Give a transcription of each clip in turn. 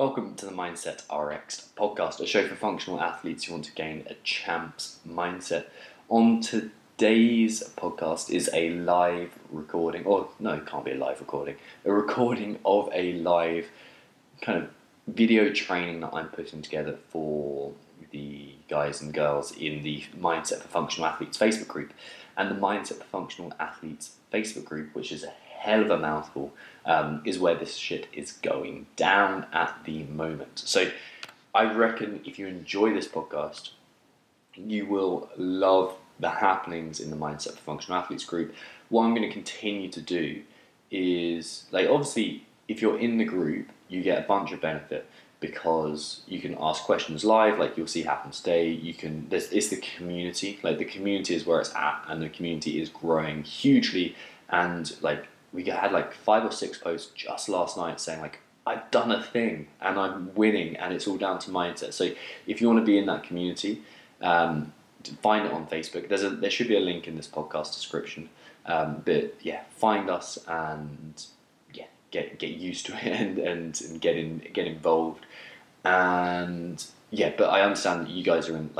Welcome to the Mindset RX podcast, a show for functional athletes who want to gain a champ's mindset. On today's podcast is a live recording, or no, it can't be a live recording, a recording of a live kind of video training that I'm putting together for the guys and girls in the Mindset for Functional Athletes Facebook group. And the Mindset for Functional Athletes Facebook group, which is a hell of a mouthful, is where this shit is going down at the moment. So I reckon if you enjoy this podcast, you will love the happenings in the Mindset for Functional Athletes group. What I'm going to continue to do is, obviously, if you're in the group, you get a bunch of benefit because you can ask questions live, like you'll see happen today. It's the community, the community is where it's at, and the community is growing hugely. And we had 5 or 6 posts just last night saying I've done a thing and I'm winning and it's all down to mindset. So if you want to be in that community, find it on Facebook. There should be a link in this podcast description. But yeah, find us and get used to it and get involved. And yeah, but I understand that you guys are in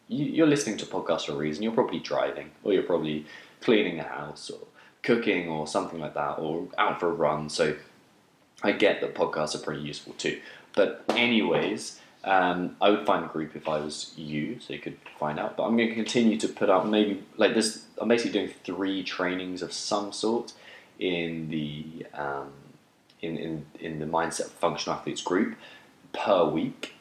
you're listening to podcasts for a reason. You're probably driving, or you're probably cleaning the house, or cooking or something like that, or out for a run. So I get that podcasts are pretty useful too. But anyways, I would find a group if I was you, so you could find out. But I'm going to continue to put out maybe this. I'm basically doing 3 trainings of some sort in the in the Mindset Functional Athletes group per week.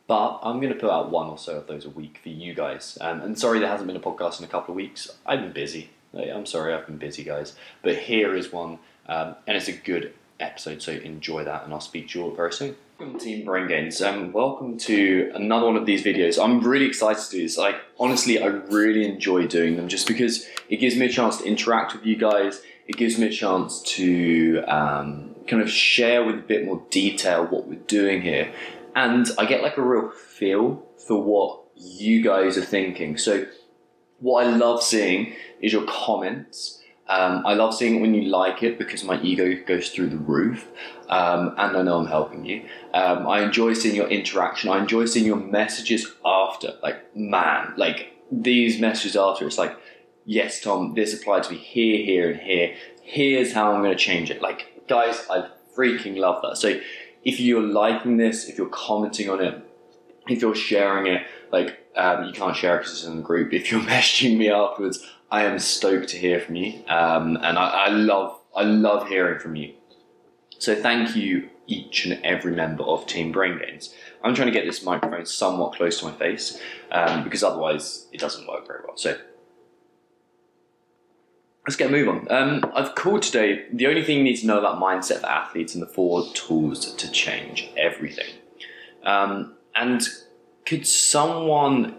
But I'm going to put out 1 or so of those a week for you guys. And sorry there hasn't been a podcast in a couple of weeks. I've been busy. I'm sorry, I've been busy, guys. But here is one, and it's a good episode, so enjoy that, and I'll speak to you all very soon. Welcome to Team Brain Gains. Welcome to another one of these videos. I'm really excited to do this. Honestly, I really enjoy doing them just because it gives me a chance to interact with you guys. It gives me a chance to kind of share with a bit more detail what we're doing here. And I get a real feel for what you guys are thinking. So what I love seeing is your comments. I love seeing it when you like it because my ego goes through the roof, and I know I'm helping you. I enjoy seeing your interaction. I enjoy seeing your messages after. These messages after, it's yes, Tom, this applied to me here, here, and here. Here's how I'm going to change it. Guys, I freaking love that. So if you're liking this, if you're commenting on it, if you're sharing it, you can't share it because it's in the group. If you're messaging me afterwards, I am stoked to hear from you, and I love hearing from you. So thank you, each and every member of Team Brain Gains. I'm trying to get this microphone somewhat close to my face, because otherwise it doesn't work very well. So let's get a move on. I've called today the only thing you need to know about mindset for athletes and the 4 tools to change everything. And could someone,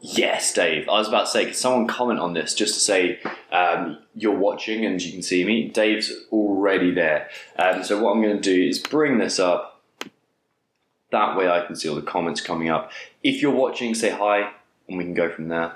yes, Dave, I was about to say, could someone comment on this just to say you're watching and you can see me? Dave's already there. So what I'm going to do is bring this up. That way I can see all the comments coming up. If you're watching, say hi, and we can go from there.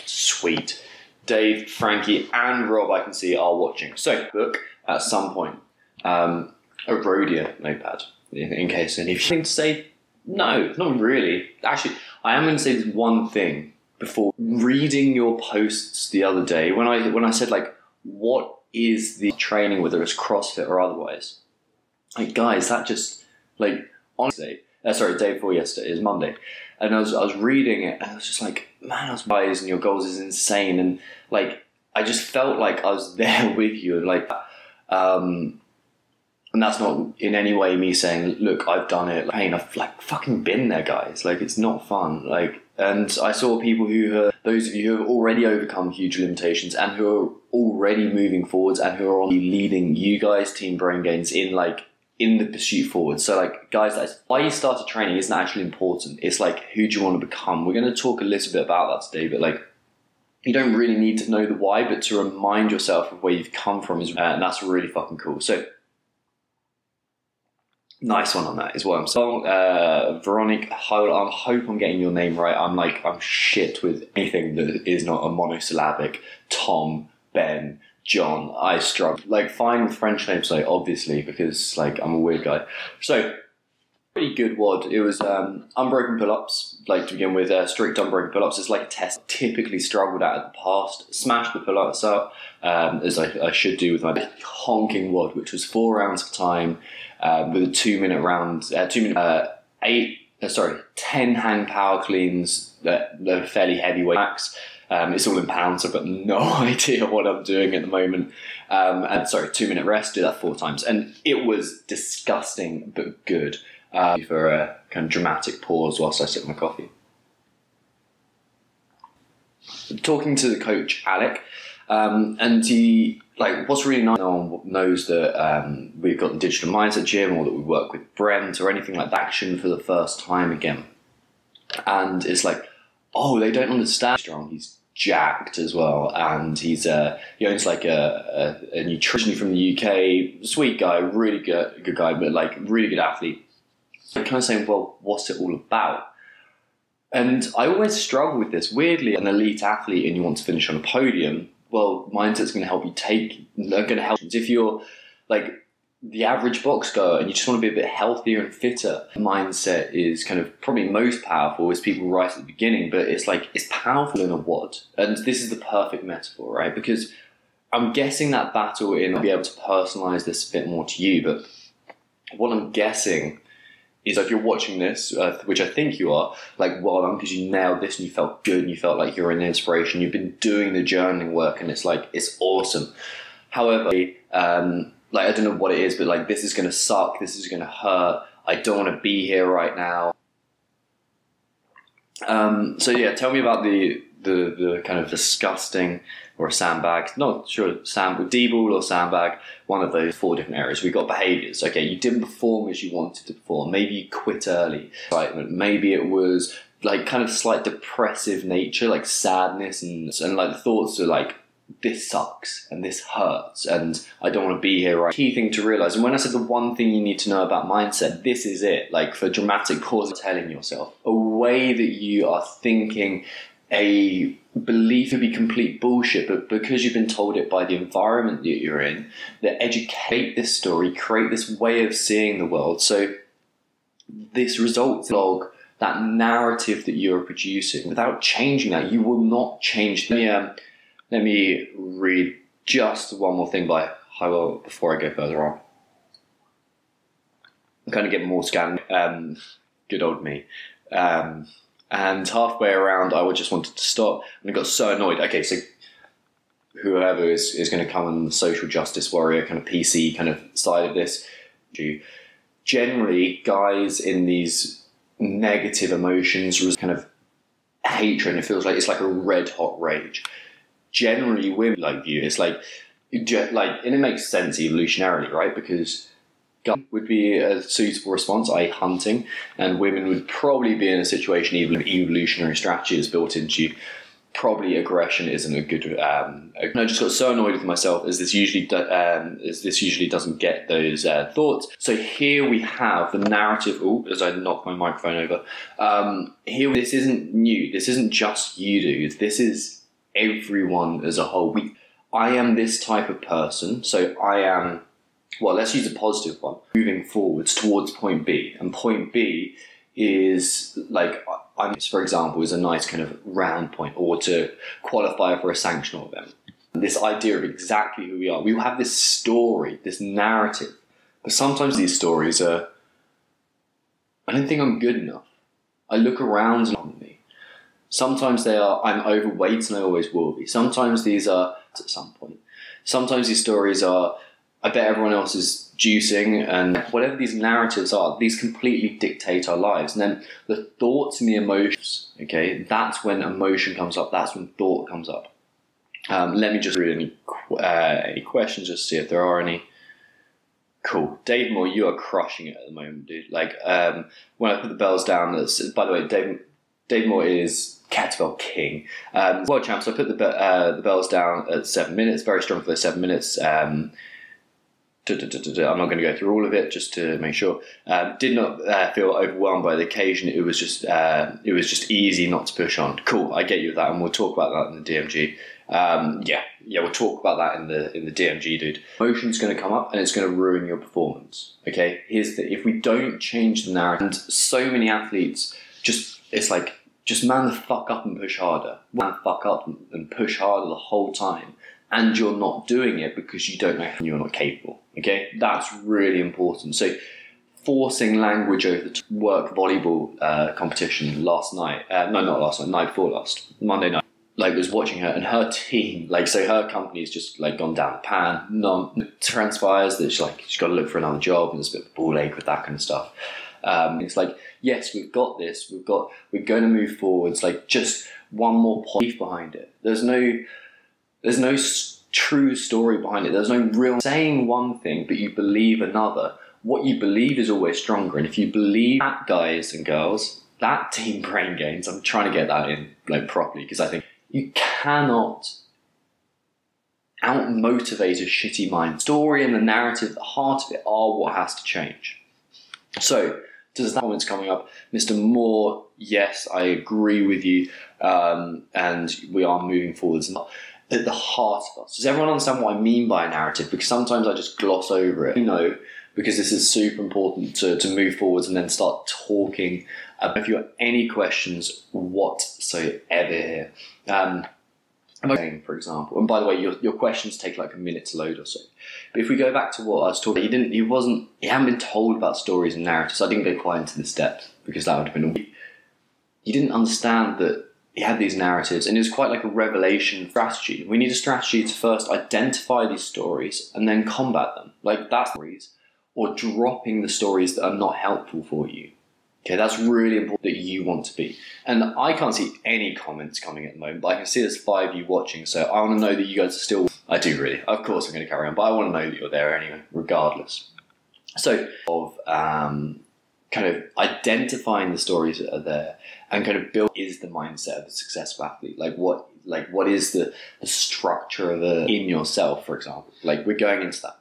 Sweet. Dave, Frankie, and Rob, I can see, are watching. So, book at some point a Rhodia notepad, in case any of you think to say. No, not really. Actually, I am going to say this one thing before reading your posts the other day. When I said what is the training, whether it's CrossFit or otherwise, guys, that just honestly, day before yesterday is Monday, and I was reading it and I was just man, I was wise and your goals is insane, and I just felt I was there with you, and that's not in any way me saying, look, I've done it. I've fucking been there, guys. It's not fun. And I saw people those of you who have already overcome huge limitations and who are already moving forwards and who are leading you guys, Team Brain Gains, in the pursuit forward. So guys, that's why you started training isn't actually important. It's who do you want to become? We're going to talk a little bit about that today, but you don't really need to know the why, but to remind yourself of where you've come from and that's really fucking cool. So nice one on that is what I'm saying. Veronica, I hope I'm getting your name right. I'm shit with anything that is not a monosyllabic. Tom, Ben, John, I struggle. Fine with French names, obviously, because I'm a weird guy. So Pretty good WOD. It was unbroken pull-ups, like to begin with, strict unbroken pull-ups. It's like a test I typically struggled at in the past. Smashed the pull-ups out, as I should do with my honking WOD, which was 4 rounds of time with a 2-minute round, 10 hang power cleans, they're fairly heavyweight max. It's all in pounds, so I've got no idea what I'm doing at the moment. 2-minute rest, do that 4 times. And it was disgusting, but good. For a kind of dramatic pause whilst I sip my coffee. Talking to the coach, Alec, and he, like, what's really nice, no one knows that we've got the digital mindset gym or that we work with Brent or anything like that, action for the first time again. And it's like, oh, they don't understand strong. He's jacked as well, and he owns like a nutritionist from the UK, sweet guy, really good guy, but like really good athlete. I'm kind of saying, well, what's it all about? And I always struggle with this. Weirdly, an elite athlete and you want to finish on a podium, well, mindset's going to help you if you're like the average box goer and you just want to be a bit healthier and fitter, mindset is kind of probably most powerful as people right at the beginning, but it's powerful in a WOD. And this is the perfect metaphor, right? Because I'm guessing that battle I'll be able to personalize this a bit more to you, but what I'm guessing is if you're watching this, which I think you are, like, well done, because you nailed this and you felt good and you felt like you're an inspiration. You've been doing the journaling work and it's like, it's awesome. However, I don't know what it is, but like, this is going to suck. This is going to hurt. I don't want to be here right now. So yeah, tell me about the kind of disgusting or a sandbag, not sure, D-ball or sandbag, one of those 4 different areas. We've got behaviours. Okay, you didn't perform as you wanted to perform. Maybe you quit early. Excitement. Maybe it was like kind of slight depressive nature, like sadness and like the thoughts are like, this sucks and this hurts and I don't want to be here, right? Key thing to realise, and when I said the one thing you need to know about mindset, this is it. Like, for dramatic pause, telling yourself a way that you are thinking a belief to be complete bullshit, but because you've been told it by the environment that you're in, that educate this story, create this way of seeing the world. So this results in that narrative that you're producing. Without changing that, you will not change. Let me read just one more thing by Hywell before I go further on. I'm kind of getting more scanned. Good old me. And halfway around, I just wanted to stop, and I got so annoyed. Okay, so whoever is going to come on the social justice warrior kind of PC kind of side of this, generally guys in these negative emotions, kind of hatred, and it feels like it's like a red hot rage. Generally, women like you, it's like, and it makes sense evolutionarily, right? Because would be a suitable response, i.e. hunting, and women would probably be in a situation, even if evolutionary strategy is built into you, probably aggression isn't a good. I just got so annoyed with myself as this usually doesn't get those thoughts. So here we have the narrative. Oh, as I knock my microphone over. This isn't new. This isn't just you, dude. This is everyone as a whole. I am this type of person, so I am. Well, let's use a positive one. Moving forwards towards point B. And point B is like, for example, is a nice kind of round point, or to qualify for a sanctional event. This idea of exactly who we are. We have this story, this narrative. But sometimes these stories are, I don't think I'm good enough. I look around on me. Sometimes they are, I'm overweight and I always will be. Sometimes these are, at some point. Sometimes these stories are, I bet everyone else is juicing, and whatever these narratives are, these completely dictate our lives. And then the thoughts and the emotions, okay, that's when emotion comes up, that's when thought comes up. Let me just read any questions, just see if there are any. Cool. Dave Moore, you are crushing it at the moment, dude. Like, when I put the bells down, by the way, Dave Moore is kettlebell king. World champ, so I put the bells down at 7 minutes, very strong for those 7 minutes. I'm not going to go through all of it, just to make sure. Did not feel overwhelmed by the occasion. It was just easy not to push on. Cool, I get you with that, and we'll talk about that in the DMG. We'll talk about that in the DMG, dude. Emotion's going to come up and it's going to ruin your performance. Okay, if we don't change the narrative, and so many athletes just man the fuck up and push harder, man the fuck up and push harder the whole time, and you're not doing it because you don't know you're not capable. Okay, that's really important. So forcing language over the work volleyball competition last night, night before last, Monday night. Like, was watching her and her team, so her company's just gone down the pan. Transpires that she's got to look for another job, and there's a bit of a ball ache with that kind of stuff. It's yes, we've got this. We're going to move forwards. Just one more point behind it. There's no true story behind it. There's no real saying one thing, but you believe another. What you believe is always stronger, and if you believe that, guys and girls, that team brain gains. I'm trying to get that in properly, because I think you cannot out-motivate a shitty mind. Story and the narrative, the heart of it, are what has to change. So, does that comments coming up? Mr. Moore, yes, I agree with you, and we are moving forwards. At the heart of us. Does everyone understand what I mean by a narrative? Because sometimes I just gloss over it. Because this is super important to move forwards and then start talking. If you have any questions whatsoever here, for example, and by the way, your questions take a minute to load or so. But if we go back to what I was talking, he hadn't been told about stories and narratives. I didn't go quite into this depth because that would have been. He didn't understand that he had these narratives, and it was quite a revelation strategy. We need a strategy to first identify these stories and then combat them. That's stories, or dropping the stories that are not helpful for you. Okay, that's really important that you want to be. And I can't see any comments coming at the moment, but I can see there's 5 of you watching, so I want to know that you guys are still... I do really. Of course I'm going to carry on, but I want to know that you're there anyway, regardless. So, kind of identifying the stories that are there and kind of build is the mindset of a successful athlete. What is the structure of in yourself, for example. We're going into that.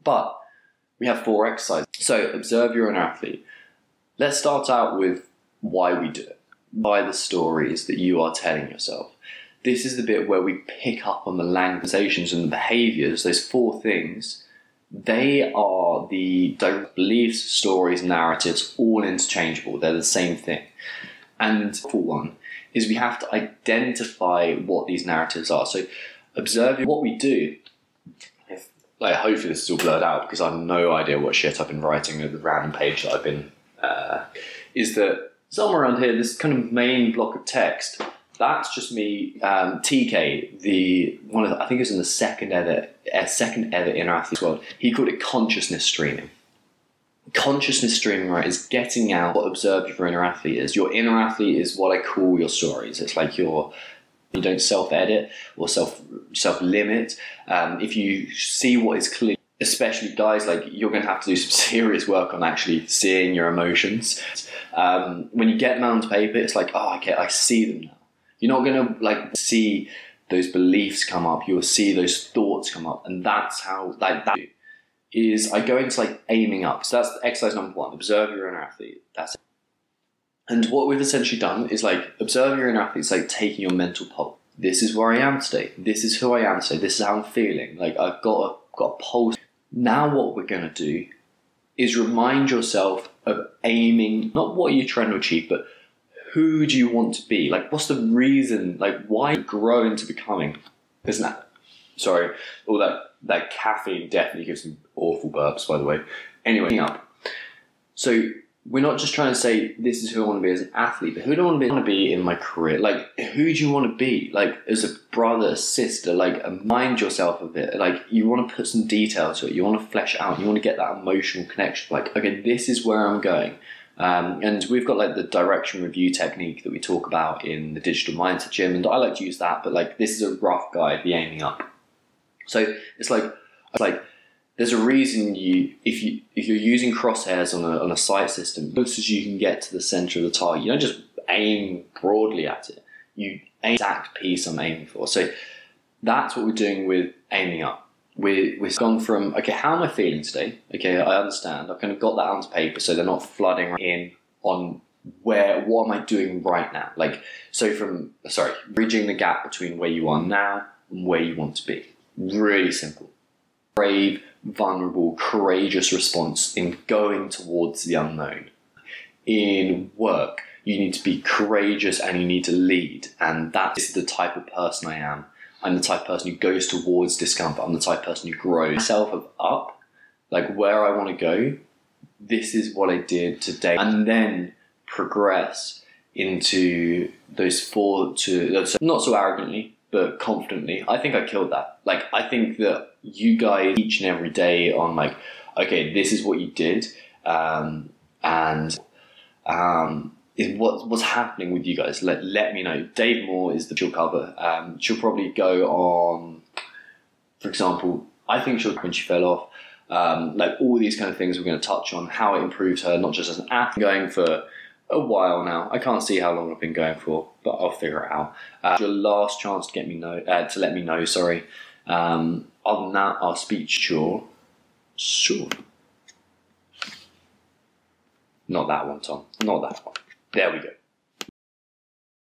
But we have 4 exercises. So observe your own athlete. Let's start out with why we do it. By the stories that you are telling yourself. This is the bit where we pick up on the languages and the behaviours, those 4 things. They are the direct beliefs, stories, narratives, all interchangeable. They're the same thing. And for one is we have to identify what these narratives are. So observing what we do. Hopefully this is all blurred out because I have no idea what shit I've been writing at the random page that I've been... is that somewhere around here, this kind of main block of text, that's just me, TK, I think it was in the second ever Inner Athletes World, he called it consciousness streaming. Consciousness streaming, right, is getting out what observe your inner athlete is. Your inner athlete is what I call your stories. It's you don't self-edit or self-limit. If you see what is clear, especially guys, you're going to have to do some serious work on actually seeing your emotions. When you get them onto paper, it's okay, I see them now. You're not going to see those beliefs come up. You'll see those thoughts come up, and that's how that is. I go into aiming up. So that's exercise number 1. Observe your inner athlete. That's it. And what we've essentially done is observe your inner athlete. It's taking your mental pulse. This is where I am today. This is who I am today. This is how I'm feeling. I've got a pulse. Now what we're going to do is remind yourself of aiming, not what you're trying to achieve, but who do you want to be? What's the reason? Why grow into becoming? Isn't that... Sorry, all that caffeine definitely gives me awful burps, by the way. Anyway, up. So we're not just trying to say, this is who I want to be as an athlete, but who do I want to be in my career? Who do you want to be? As a brother, a sister, mind yourself of it. You want to put some detail to it. You want to flesh it out. You want to get that emotional connection. Okay, this is where I'm going. And we've got the direction review technique that we talk about in the digital mindset gym. And I like to use that, but this is a rough guide, the aiming up. So it's there's a reason if you're using crosshairs on a sight system, as close as you can get to the center of the target. You don't just aim broadly at it. You aim the exact piece I'm aiming for. So that's what we're doing with aiming up. We've gone from, okay, how am I feeling today? Okay, I understand. I've kind of got that onto paper so they're not flooding in on what am I doing right now? Like, bridging the gap between where you are now and where you want to be. Really simple. Brave, vulnerable, courageous response in going towards the unknown. In work, you need to be courageous and you need to lead. And that is the type of person I am. I'm the type of person who goes towards discomfort. I'm the type of person who grows myself up, like where I want to go. This is what I did today. And then progress into those not so arrogantly, but confidently. I think I killed that. Like, I think that you guys each and every day on like, okay, this is what you did. Is what's happening with you guys. Let me know. Dave Moore is the she'll cover. She'll probably go on, for example, I think when she fell off, like all these kind of things we're going to touch on, how it improves her, not just as an athlete, going for a while now. I can't see how long I've been going for, but I'll figure it out. Your last chance to let me know. Sorry. Other than that, I'll speak to you. Sure. Not that one, Tom. Not that one. There we go.